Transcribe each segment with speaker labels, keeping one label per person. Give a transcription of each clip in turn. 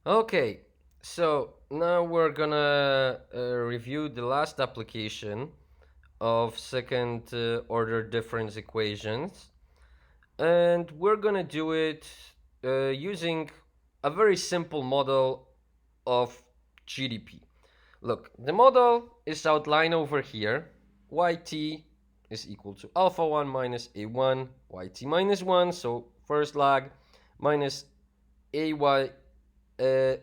Speaker 1: Okay, so now we're gonna review the last application of second order difference equations, and we're gonna do it using a very simple model of GDP. Look, the model is outlined over here. Yt is equal to alpha 1 minus a1, yt minus 1, so first lag, minus ay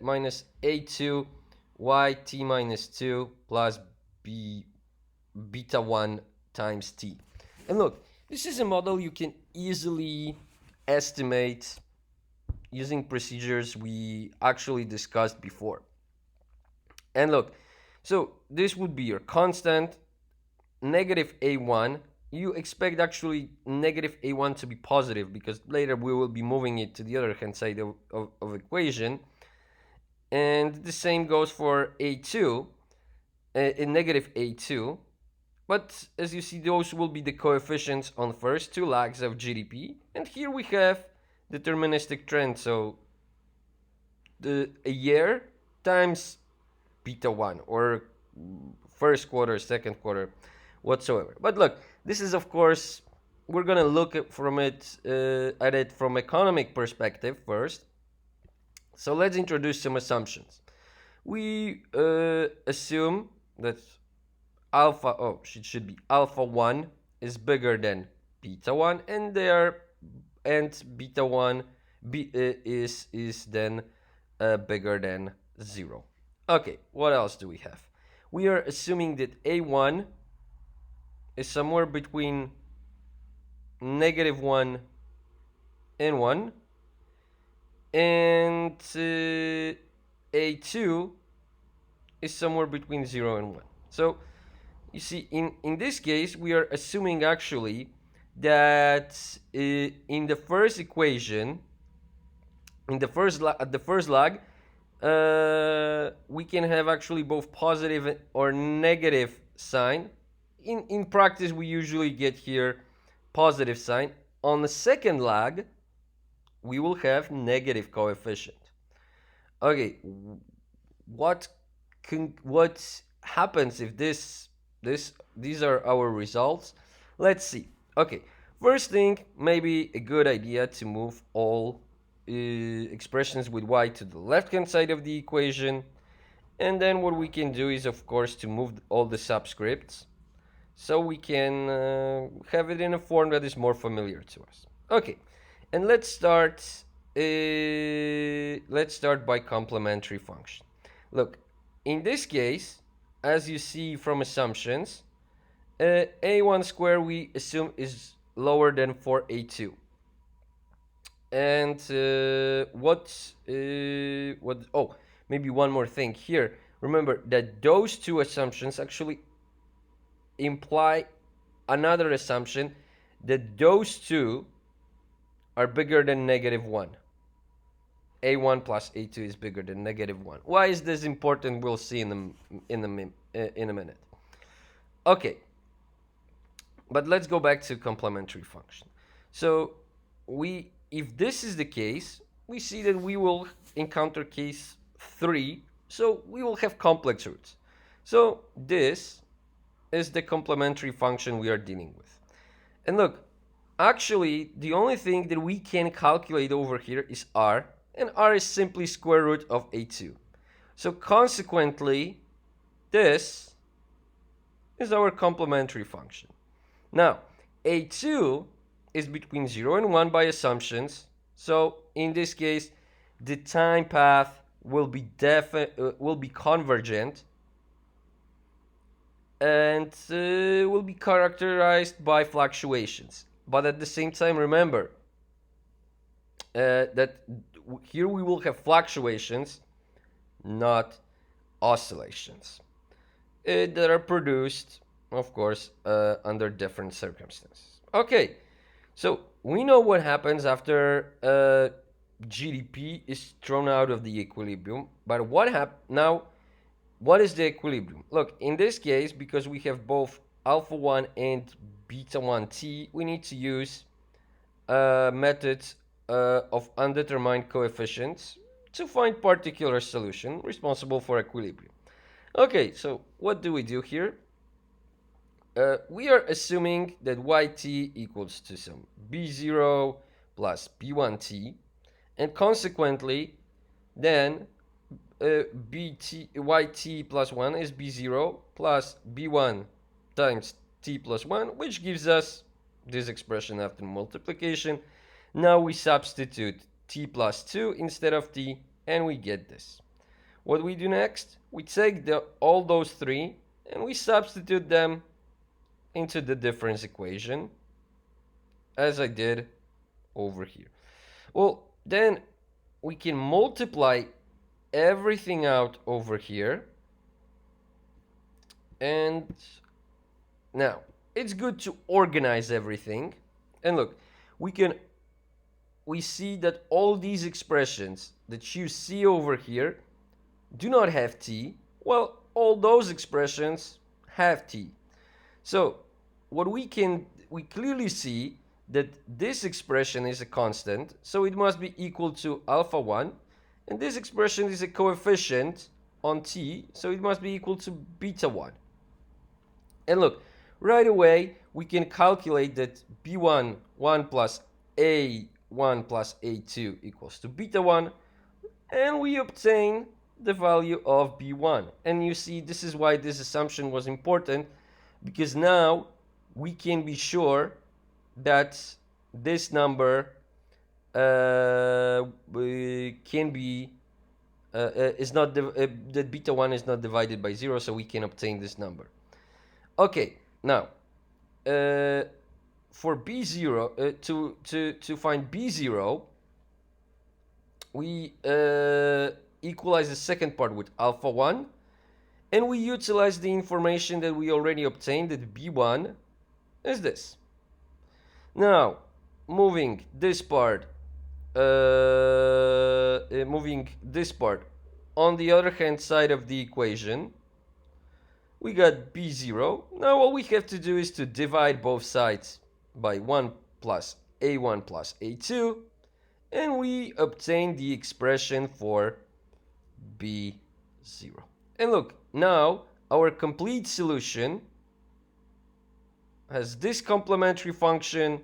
Speaker 1: minus a2, yt minus 2 plus beta 1 times t. And look, this is a model you can easily estimate using procedures we actually discussed before. And look, so this would be your constant, negative a1. You expect actually negative a1 to be positive because later we will be moving it to the other hand side of equation. And the same goes for a2, in negative a2. But as you see, those will be the coefficients on the first two lags of GDP. And here we have deterministic trend. So a year times beta 1, or first quarter, second quarter, whatsoever. But look, this is, of course, we're going to look at it from economic perspective first. So let's introduce some assumptions. We assume that it should be alpha 1 is bigger than beta 1, and beta 1 is then bigger than 0. Okay, what else do we have? We are assuming that a1 is somewhere between negative 1 and 1, and a2 is somewhere between 0 and 1. So you see, in this case, we are assuming actually that in the first equation, at the first lag, we can have actually both positive or negative sign. In practice, we usually get here positive sign. On the second lag, we will have negative coefficient. Okay, what happens if these are our results? Let's see. Okay, first thing, maybe a good idea to move all expressions with y to the left hand side of the equation, and then what we can do is, of course, to move all the subscripts so we can have it in a form that is more familiar to us. Okay, and let's start by complementary function. Look, in this case, as you see from assumptions, a1 square we assume is lower than 4a2. And maybe one more thing here. Remember that those two assumptions actually imply another assumption, that those two are bigger than negative 1. a1 plus a2 is bigger than negative 1. Why is this important? We'll see in a minute. Okay, but let's go back to complementary function. So if this is the case, we see that we will encounter case 3. So we will have complex roots. So this is the complementary function we are dealing with. And look, actually, the only thing that we can calculate over here is r, and r is simply square root of a2. So consequently, this is our complementary function. Now, a2 is between 0 and 1 by assumptions. So in this case, the time path will be convergent, and will be characterized by fluctuations. But at the same time, remember that here we will have fluctuations, not oscillations, that are produced, of course, under different circumstances. Okay, so we know what happens after GDP is thrown out of the equilibrium, but what is the equilibrium? Look, in this case, because we have both alpha 1 and beta 1 t, we need to use methods of undetermined coefficients to find particular solution responsible for equilibrium. Okay, so what do we do here? We are assuming that yt equals to some b0 plus b1t, and consequently, then yt plus 1 is b0 plus b1 times t plus 1, which gives us this expression after multiplication. Now we substitute t plus 2 instead of t, and we get this. What we do next? We take all those three and we substitute them into the difference equation, as I did over here. Well, then we can multiply everything out over here. And now it's good to organize everything. And look, we see that all these expressions that you see over here do not have t. Well, all those expressions have t. So what we clearly see that this expression is a constant, so it must be equal to alpha 1, and this expression is a coefficient on t, so it must be equal to beta 1. And look, right away we can calculate that b1 1 plus a1 plus a2 equals to beta 1, and we obtain the value of b1. And you see, this is why this assumption was important, because now we can be sure that this number can be is not that beta 1 is not divided by 0, so we can obtain this number. Okay, now for b0 to find b0, we equalize the second part with alpha 1, and we utilize the information that we already obtained, that b1 is this. Now, moving this part on the other hand side of the equation, we got b0. Now all we have to do is to divide both sides by 1 plus a1 plus a2, and we obtain the expression for b0. And look, now our complete solution has this complementary function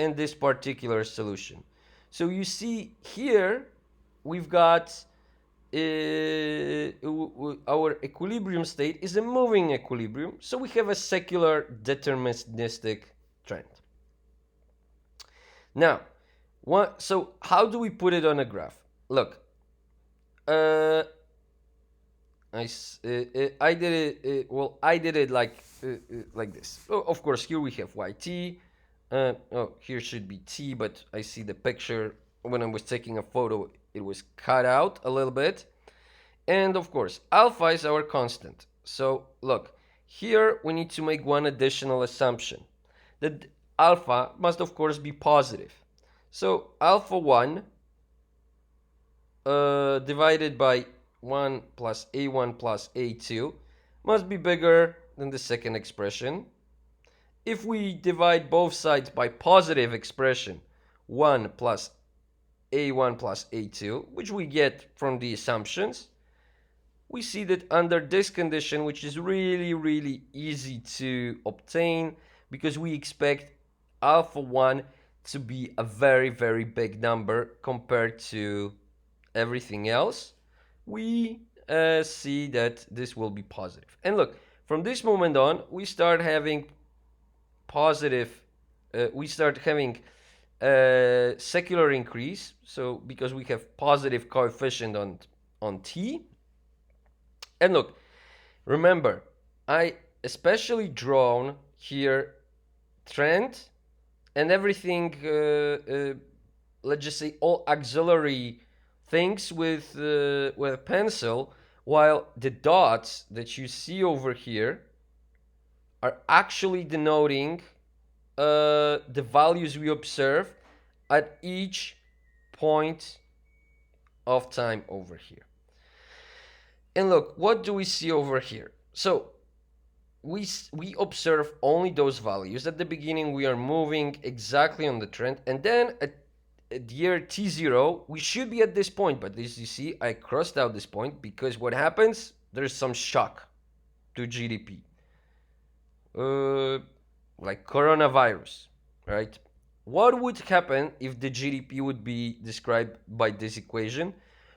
Speaker 1: and this particular solution. So you see here we've got our equilibrium state is a moving equilibrium, so we have a secular deterministic trend. Now, so how do we put it on a graph? Look, I did it. I did it like this. Oh, of course, here we have yt. Here should be t, but I see the picture when I was taking a photo, it was cut out a little bit. And of course, alpha is our constant. So look, here we need to make one additional assumption, that alpha must of course be positive. So alpha 1 divided by 1 plus a1 plus a2 must be bigger than the second expression. If we divide both sides by positive expression, 1 plus a1 plus a2, which we get from the assumptions, we see that under this condition, which is really easy to obtain, because we expect alpha 1 to be a very big number compared to everything else, we see that this will be positive. And look, from this moment on, we start having secular increase, so because we have positive coefficient on t. And look, remember, I especially drawn here trend and everything, let's just say all auxiliary things with a pencil, while the dots that you see over here are actually denoting the values we observe at each point of time over here. And look, what do we see over here? So we observe only those values. At the beginning we are moving exactly on the trend, and then at year t0, we should be at this point, but as you see, I crossed out this point because what happens? There's some shock to GDP, like coronavirus, right? What would happen if the GDP would be described by this equation?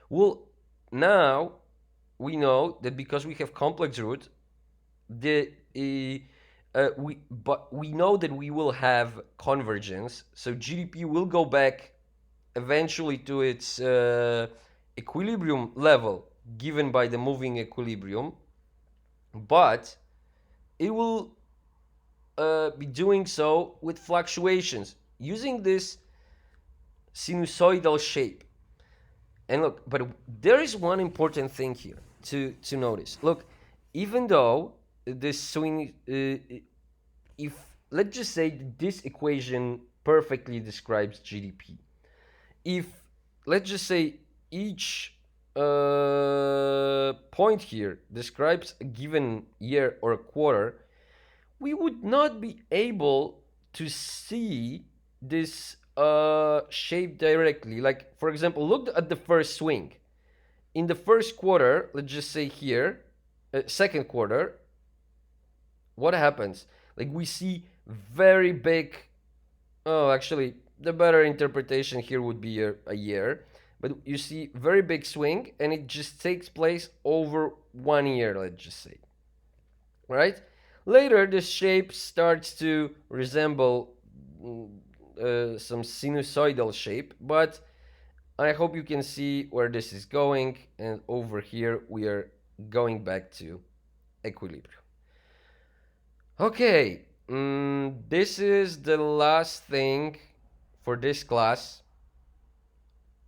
Speaker 1: Well, now we know that because we have complex root, we know that we will have convergence, so GDP will go back eventually to its equilibrium level given by the moving equilibrium, but it will be doing so with fluctuations using this sinusoidal shape. And look, but there is one important thing here to notice. Look, even though this swing, if let's just say this equation perfectly describes GDP, if let's just say each point here describes a given year or a quarter, we would not be able to see this shape directly. Like, for example, look at the first swing. In the first quarter, let's just say here, second quarter, what happens? Like, we see very big. Oh, actually, the better interpretation here would be a year. But you see very big swing, and it just takes place over 1 year, let's just say. Right? Later, the shape starts to resemble some sinusoidal shape, but I hope you can see where this is going, and over here we are going back to equilibrium. Okay, this is the last thing for this class.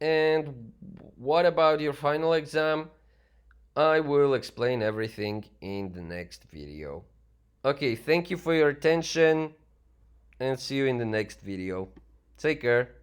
Speaker 1: And what about your final exam? I will explain everything in the next video. Okay, thank you for your attention and see you in the next video. Take care.